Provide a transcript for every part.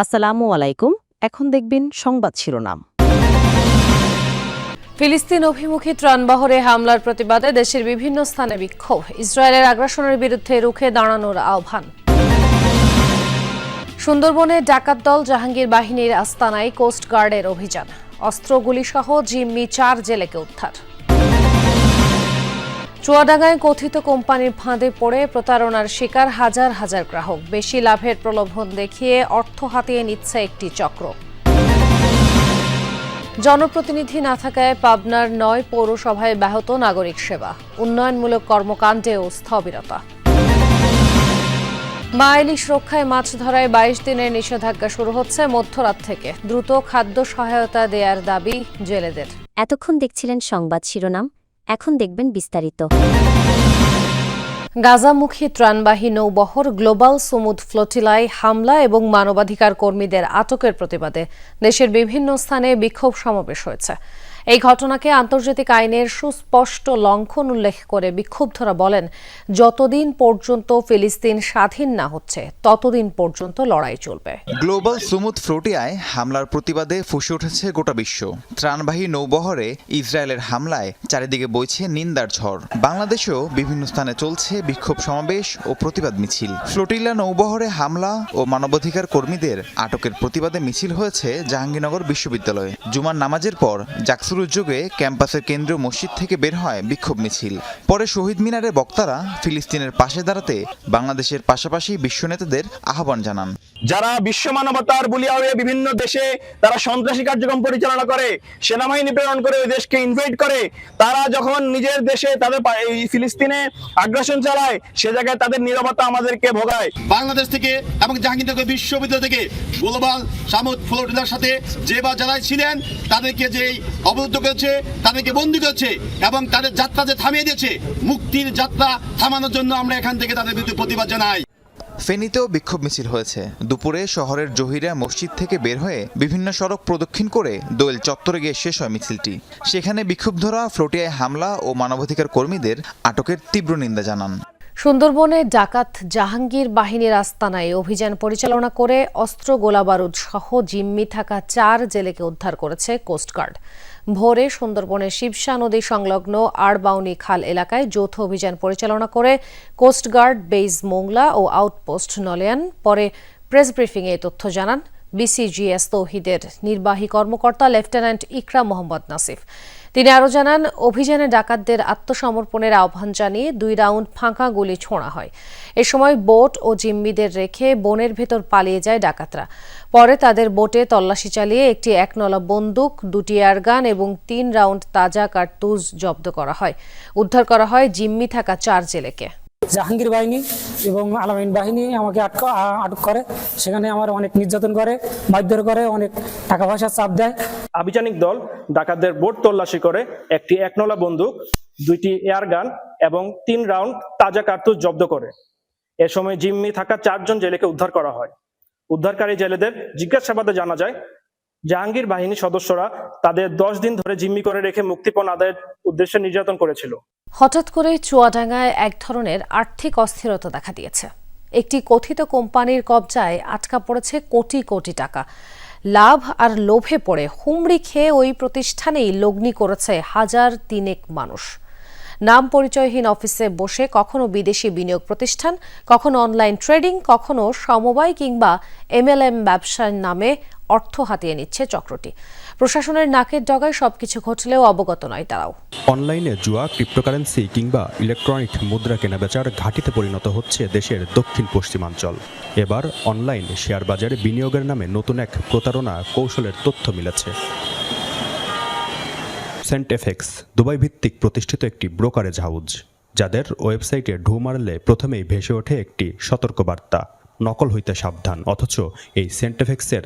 আসসালামু আলাইকুম। এখন দেখবেন সংবাদ শিরোনাম। ফিলিস্তিন অভিমুখী ত্রাণবহরে হামলার প্রতিবাদে দেশের বিভিন্ন স্থানে বিক্ষোভ, ইসরায়েলের আগ্রাসনের বিরুদ্ধে রুখে দাঁড়ানোর আহ্বান। সুন্দরবনে ডাকাত দল জাহাঙ্গীর বাহিনীর আস্তানায় কোস্টগার্ডের অভিযান, অস্ত্রগুলিসহ জিম্মি 4 জেলেকে উদ্ধার। চুয়াডাঙ্গায় কথিত কোম্পানির ফাঁদে পড়ে প্রতারণার শিকার হাজার হাজার গ্রাহক, বেশি লাভের প্রলোভন দেখিয়ে অর্থ হাতিয়ে নিচ্ছে একটি চক্র। জনপ্রতিনিধি না থাকায় পাবনার 9 পৌরসভায় ব্যাহত নাগরিক সেবা, উন্নয়নমূলক কর্মকাণ্ডেও স্থবিরতা। মা ইলিশ রক্ষায় মাছ ধরায় 22 দিনের নিষেধাজ্ঞা শুরু হচ্ছে মধ্যরাত থেকে, দ্রুত খাদ্য সহায়তা দেয়ার দাবি জেলেদের। এতক্ষণ দেখছিলেন সংবাদ শিরোনাম, এখন দেখবেন বিস্তারিত। গাজামুখী ত্রাণবাহী নৌবহর গ্লোবাল সুমুদ ফ্লোটিলায় হামলা এবং মানবাধিকার কর্মীদের আটকের প্রতিবাদে দেশের বিভিন্ন স্থানে বিক্ষোভ সমাবেশ হয়েছে। এই ঘটনাকে আন্তর্জাতিক আইনের সুস্পষ্ট লঙ্ঘন উল্লেখ করে বিক্ষুব্ধরা বলেন, যতদিন পর্যন্ত ফিলিস্তিন স্বাধীন না হচ্ছে ততদিন পর্যন্ত লড়াই চলবে। গ্লোবাল সুমুদ ফ্লোটিয়ায় হামলার প্রতিবাদে ফুঁসে উঠেছে গোটা বিশ্ব। ত্রাণবাহী নৌবহরে ইসরায়েলের হামলায় চারিদিকে বইছে নিন্দার ঝড়। বাংলাদেশেও বিভিন্ন স্থানে চলছে বিক্ষোভ সমাবেশ ও প্রতিবাদ মিছিল। ফ্লোটিলা নৌবহরে হামলা ও মানবাধিকার কর্মীদের আটকের প্রতিবাদে মিছিল হয়েছে জাহাঙ্গীরনগর বিশ্ববিদ্যালয়ে। জুমার নামাজের পর জাকসুর উদ্যোগে ক্যাম্পাসের কেন্দ্রীয় মসজিদ থেকে বের হয় বিক্ষোভ মিছিল। পরে শহীদ মিনারে বক্তারা ফিলিস্তিনের পাশে দাঁড়াতে বাংলাদেশের পাশাপাশি বিশ্ব নেতাদের আহ্বান জানান। যারা বিশ্ব মানবতার বুলিয়া হয়ে বিভিন্ন দেশে তারা সন্ত্রাসী কার্যক্রম পরিচালনা করে, সেনাবাহিনী প্রেরণ করে ওই দেশকে ইনভাইট করে, তারা যখন নিজের দেশে তাদের ফিলিস্তিনে আগ্রাসন চালায়, সে জায়গায় তাদের নীরবতা আমাদেরকে ভোগায়। বাংলাদেশ থেকে এবং জাহাঙ্গীরনগর বিশ্ববিদ্যালয় থেকে গ্লোবাল সামুদ ফ্লোটিলার সাথে যে বা যারা ছিলেন তাদেরকে যে অবরুদ্ধ করেছে, তাদেরকে বন্দী করেছে এবং তাদের যাত্রা যে থামিয়ে দিয়েছে, মুক্তির যাত্রা থামানোর জন্য আমরা এখান থেকে তাদের বিরুদ্ধে প্রতিবাদ জানাই। ফেনীতেও বিক্ষোভ মিছিল হয়েছে। দুপুরে শহরের জহিরা মসজিদ থেকে বের হয়ে বিভিন্ন সড়ক প্রদক্ষিণ করে দোয়েল চত্বরে গিয়ে শেষ হয় মিছিলটি। সেখানে বিক্ষুব্ধরা ফ্লোটিয়ায় হামলা ও মানবাধিকার কর্মীদের আটকের তীব্র নিন্দা জানান। সুন্দরবনে ডাকাত জাহাঙ্গীর বাহিনীর আস্তানায় অভিযান পরিচালনা করে অস্ত্র গোলাবারুদ সহ জিম্মি থাকা 4 জেলেকে উদ্ধার করেছে কোস্টগার্ড। ভোরে সুন্দরবনের শিবসা নদী সংলগ্ন আড়বাউনি খাল এলাকায় যৌথ অভিযান পরিচালনা করে কোস্টগার্ড বেইজ মোংলা ও আউটপোস্ট নলিয়ান। পরে প্রেস ব্রিফিংয়ে এই তথ্য জানান বিসিজিএস তৌহিদের নির্বাহী কর্মকর্তা লেফটেন্যান্ট ইকরাম মোহাম্মদ নাসিফ। তিনি আরও জানান, অভিযানে ডাকাতদের আত্মসমর্পণের আহ্বান জানিয়ে 2 রাউন্ড ফাঁকা গুলি ছোঁড়া হয়। এ সময় বোট ও জিম্মিদের রেখে বনের ভেতর পালিয়ে যায় ডাকাতরা। পরে তাদের বোটে তল্লাশি চালিয়ে একটি 1 নলা বন্দুক, 2টি এয়ারগান এবং 3 রাউন্ড তাজা কার্তুজ জব্দ করা হয়। উদ্ধার করা হয় জিম্মি থাকা 4 জেলেকে। জাহাঙ্গীর বাহিনী এবং আলামিন বাহিনী আমাকে আটক করে, সেখানে আমার অনেক নির্যাতন করে, মারধর করে, অনেক টাকা পয়সা চাপ দেয়। আভিযানিক দল ডাকাতদের বোট তল্লাশি করে একটি 1 নলা বন্দুক, 2টি এয়ারগান এবং 3 রাউন্ড তাজা কার্তুজ জব্দ করে। এ সময় জিম্মি থাকা 4 জন জেলেকে উদ্ধার করা হয়। উদ্ধারকারী জেলেদের জিজ্ঞাসাবাদে জানা যায়, জাহাঙ্গীর বাহিনীর সদস্যরা তাদের 10 দিন ধরে জিম্মি করে রেখে মুক্তিপণ আদায়ের উদ্দেশ্যে নির্যাতন করেছিল। হঠাৎ করে চুয়াডাঙ্গায় এক ধরনের আর্থিক অস্থিরতা দেখা দিয়েছে। একটি কথিত কোম্পানির কবজায় আটকা পড়েছে কোটি কোটি টাকা। লাভ আর লোভে পড়ে হুমড়ি খেয়ে ওই প্রতিষ্ঠানেই লগ্নি করেছে 1000 মানুষ। নাম পরিচয়হীন অফিসে বসে কখনো বিদেশি বিনিয়োগ প্রতিষ্ঠান, কখনো অনলাইন ট্রেডিং, কখনো সমবায় কিংবা MLM ব্যবসার নামে অর্থ হাতিয়ে নিচ্ছে চক্রটি। প্রশাসনের নাকের ডগায় সবকিছু ঘটলেও অবগত নয় তারাও। অনলাইনে জুয়া, ক্রিপ্টোকারেন্সি কিংবা ইলেকট্রনিক মুদ্রা কেনাবেচার ঘাঁটিতে পরিণত হচ্ছে দেশের দক্ষিণ পশ্চিমাঞ্চল। এবার অনলাইন শেয়ার বাজারে বিনিয়োগের নামে নতুন এক প্রতারণা কৌশলের তথ্য মিলেছে। সেন্টএফএক্স দুবাই ভিত্তিক প্রতিষ্ঠিত একটি ব্রোকারেজ হাউস, যাদের ওয়েবসাইটে ঢু মারলে প্রথমেই ভেসে ওঠে একটি সতর্কবার্তা, নকল হইতে সাবধান। অথচ এই সেন্টএফএক্সের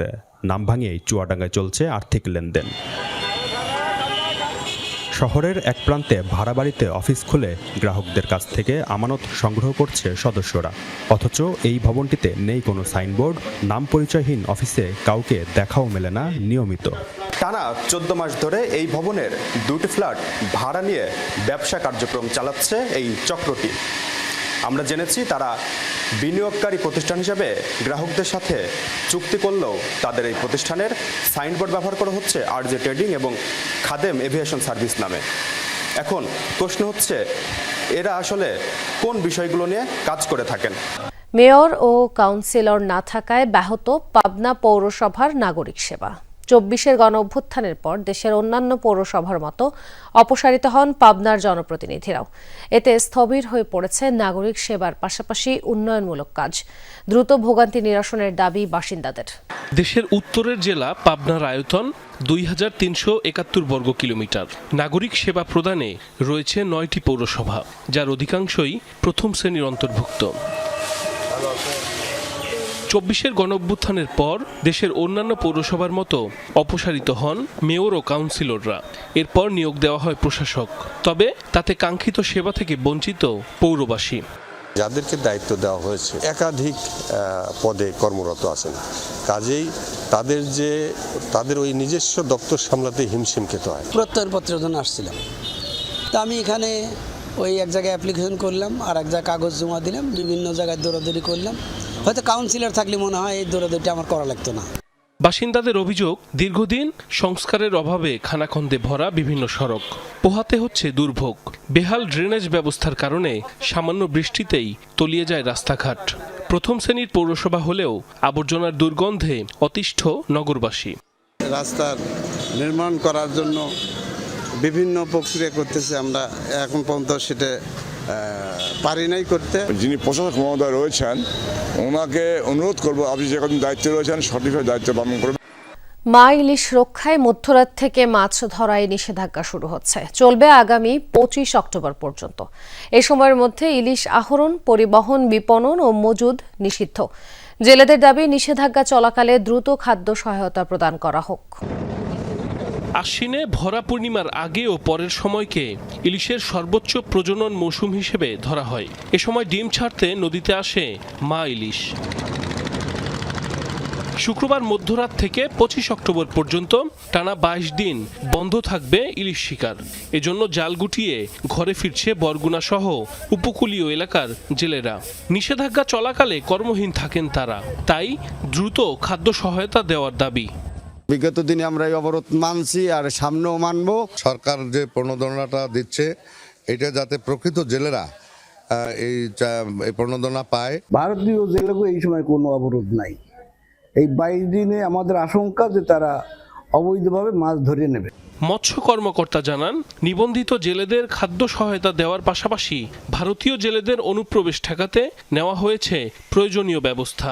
নাম ভাঙিয়েই চুয়াডাঙ্গায় চলছে আর্থিক লেনদেন। শহরের এক প্রান্তে ভাড়া বাড়িতে অফিস খুলে গ্রাহকদের কাছ থেকে আমানত সংগ্রহ করছে সদস্যরা। অথচ এই ভবনটিতে নেই কোনো সাইনবোর্ড, নাম পরিচয়হীন অফিসে কাউকে দেখাও মেলে না নিয়মিত। টানা 14 মাস ধরে এই ভবনের 2টি ফ্ল্যাট ভাড়া নিয়ে ব্যবসা কার্যক্রম চালাচ্ছে এই চক্রটি। আমরা জেনেছি তারা বিনিয়োগকারী প্রতিষ্ঠান হিসেবে গ্রাহকদের সাথে চুক্তি করলেও তাদের এই প্রতিষ্ঠানের সাইনবোর্ড ব্যবহার করা হচ্ছে আরজে ট্রেডিং এবং খাদেম এভিয়েশন সার্ভিস নামে। এখন প্রশ্ন হচ্ছে, এরা আসলে কোন বিষয়গুলো নিয়ে কাজ করে থাকেন? মেয়র ও কাউন্সিলর না থাকায় ব্যাহত পাবনা পৌরসভার নাগরিক সেবা। 24-এর গণ অভ্যুত্থানের পর দেশের অন্যান্য পৌরসভার মতো অপসারিত হন পাবনার জনপ্রতিনিধিরাও। এতে স্থবির হয়ে পড়েছে নাগরিক সেবার পাশাপাশি উন্নয়নমূলক কাজ। দ্রুত ভোগান্তি নিরসনের দাবি বাসিন্দাদের। দেশের উত্তরের জেলা পাবনার আয়তন 2371 বর্গ কিলোমিটার। নাগরিক সেবা প্রদানে রয়েছে 9টি পৌরসভা, যার অধিকাংশই প্রথম শ্রেণীর অন্তর্ভুক্ত। 24-এর গণঅভ্যুত্থানের পর দেশের অন্যান্য পৌরসভার মতো অপসারিত হন মেয়র ও কাউন্সিলররা। এরপর নিয়োগ দেওয়া হয় প্রশাসক, তবে তাতে কাঙ্ক্ষিত সেবা থেকে বঞ্চিত পৌরবাসী। যাদেরকে দায়িত্ব দেওয়া হয়েছে একাধিক পদে কর্মরত আছেন, কাজেই তাদের ওই নিজস্ব দপ্তর সামলাতে হিমশিম খেতে হয়। প্রত্যয়নপত্রের জন্য আসছিলাম, তা আমি এখানে ওই এক জায়গায় অ্যাপ্লিকেশন করলাম, আর এক জায়গায় কাগজ জমা দিলাম, বিভিন্ন জায়গায় দৌড়াদৌড়ি করলাম। হয়তো কাউন্সিলর থাকলে মনে হয় এই দৌড়াদৌড়িটা আমার করা লাগতো না। বাসিন্দাদের অভিযোগ, দীর্ঘদিন সংস্কারের অভাবে খানাখন্দে ভরা বিভিন্ন সড়ক, পোহাতে হচ্ছে দুর্ভোগ। বেহাল ড্রেনেজ ব্যবস্থার কারণে সামান্য বৃষ্টিতেই তলিয়ে যায় রাস্তাঘাট। প্রথম শ্রেণীর পৌরসভা হলেও আবর্জনার দুর্গন্ধে অতিষ্ঠ নগরবাসী। রাস্তার নির্মাণ করার জন্য বিভিন্ন প্রক্রিয়া করতেছে, আমরা এখন পর্যন্ত সেটা পারি নাই করতে। যিনি প্রশাসক মহোদয় রয়েছেন ওনাকে অনুরোধ করবো, আপনি যে কদিন দায়িত্বে রয়েছেন সঠিকভাবে দায়িত্ব পালন করবেন। মা ইলিশ রক্ষায় মধ্যরাত থেকে মাছ ধরায় নিষেধাজ্ঞা শুরু হচ্ছে, চলবে আগামী 25 অক্টোবর পর্যন্ত। এ সময়ের মধ্যে ইলিশ আহরণ, পরিবহন, বিপণন ও মজুদ নিষিদ্ধ। জেলেদের দাবি, নিষেধাজ্ঞা চলাকালে দ্রুত খাদ্য সহায়তা প্রদান করা হোক। আশ্বিনে ভরা পূর্ণিমার আগে ও পরের সময়কে ইলিশের সর্বোচ্চ প্রজনন মৌসুম হিসেবে ধরা হয়। এ সময় ডিম ছাড়তে নদীতে আসে মা ইলিশ। শুক্রবার মধ্যরাত থেকে 25 অক্টোবর পর্যন্ত টানা 22 দিন বন্ধ থাকবে ইলিশ শিকার। এজন্য জাল গুটিয়ে ঘরে ফিরছে বরগুনা সহ উপকূলীয় এলাকার জেলেরা। নিষেধাজ্ঞা চলাকালে কর্মহীন থাকেন তারা, তাই দ্রুত খাদ্য সহায়তা দেওয়ার দাবি। বিগত দিনে আমরা এই অবরোধ মানছি আর সামনেও মানব। সরকার যে প্রণোদনাটা দিচ্ছে এটা যাতে প্রকৃত জেলেরা এই প্রণোদনা পায়। ভারতীয় জেলেগুলো এই সময় কোনো অবরোধ নাই। এই 22 দিনে আমাদের আশঙ্কা যে তারা অবৈধভাবে মাছ ধরে নেবে। মৎস্য কর্মকর্তা জানান, নিবন্ধিত জেলেদের খাদ্য সহায়তা দেওয়ার পাশাপাশি ভারতীয় জেলেদের অনুপ্রবেশ ঠেকাতে নেওয়া হয়েছে প্রয়োজনীয় ব্যবস্থা।